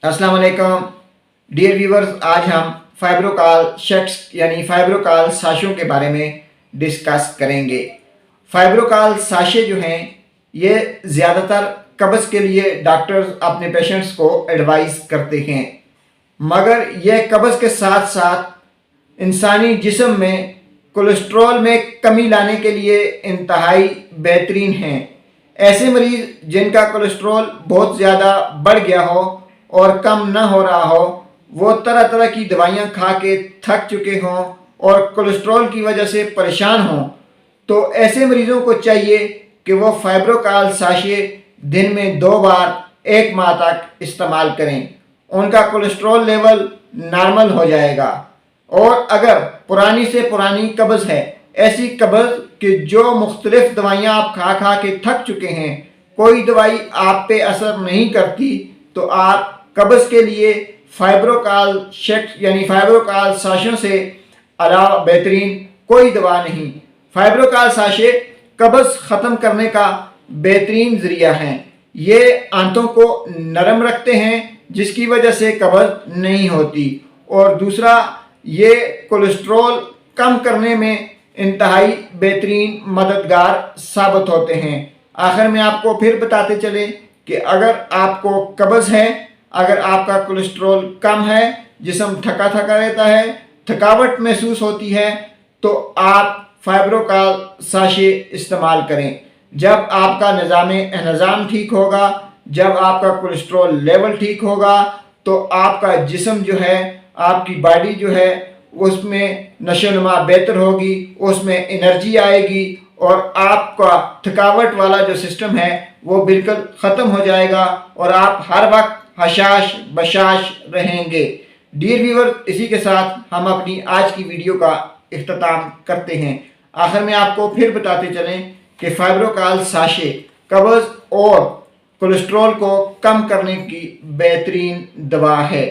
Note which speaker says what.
Speaker 1: अस्सलाम वालेकुम dear viewers, आज हम फाइब्रोकाल शेक्स यानी फाइब्रोकाल साशों के बारे में डिस्कस करेंगे। फाइब्रोकाल साशे जो हैं ये ज़्यादातर कब्ज़ के लिए डॉक्टर्स अपने पेशेंट्स को एडवाइस करते हैं, मगर यह कब्ज़ के साथ साथ इंसानी जिस्म में कोलेस्ट्रॉल में कमी लाने के लिए इंतहाई बेहतरीन हैं। ऐसे मरीज़ जिनका कोलेस्ट्रॉल बहुत ज़्यादा बढ़ गया हो और कम न हो रहा हो, वो तरह तरह की दवाइयाँ खा के थक चुके हों और कोलेस्ट्रॉल की वजह से परेशान हों, तो ऐसे मरीज़ों को चाहिए कि वो फाइब्रोकाल साशे दिन में 2 बार 1 माह तक इस्तेमाल करें। उनका कोलेस्ट्रॉल लेवल नॉर्मल हो जाएगा। और अगर पुरानी से पुरानी कब्ज़ है, ऐसी कब्ज़ कि जो मुख्तलिफ दवाइयाँ आप खा खा के थक चुके हैं, कोई दवाई आप पे असर नहीं करती, तो आप कब्ज़ के लिए फाइब्रोकाल शेक्स यानी फाइब्रोकाल साशों से अलावा बेहतरीन कोई दवा नहीं। फाइब्रोकाल साशे कब्ज़ ख़त्म करने का बेहतरीन ज़रिया हैं। ये आंतों को नरम रखते हैं जिसकी वजह से कब्ज़ नहीं होती, और दूसरा ये कोलेस्ट्रॉल कम करने में इंतहाई बेहतरीन मददगार साबित होते हैं। आखिर में आपको फिर बताते चले कि अगर आपको कब्ज़ है, अगर आपका कोलेस्ट्रॉल कम है, जिस्म थका थका रहता है, थकावट महसूस होती है, तो आप फाइब्रोकाल साशे इस्तेमाल करें। जब आपका निज़ाम ठीक होगा, जब आपका कोलेस्ट्रॉल लेवल ठीक होगा, तो आपका जिस्म जो है, आपकी बॉडी जो है, उसमें नशोनुमा बेहतर होगी, उसमें एनर्जी आएगी और आपका थकावट वाला जो सिस्टम है वो बिल्कुल ख़त्म हो जाएगा और आप हर वक्त हशाश बशाश रहेंगे। डियर व्यूअर, इसी के साथ हम अपनी आज की वीडियो का इख्तिताम करते हैं। आखिर में आपको फिर बताते चलें कि फाइब्रोकाल साशे कब्ज़ और कोलेस्ट्रॉल को कम करने की बेहतरीन दवा है।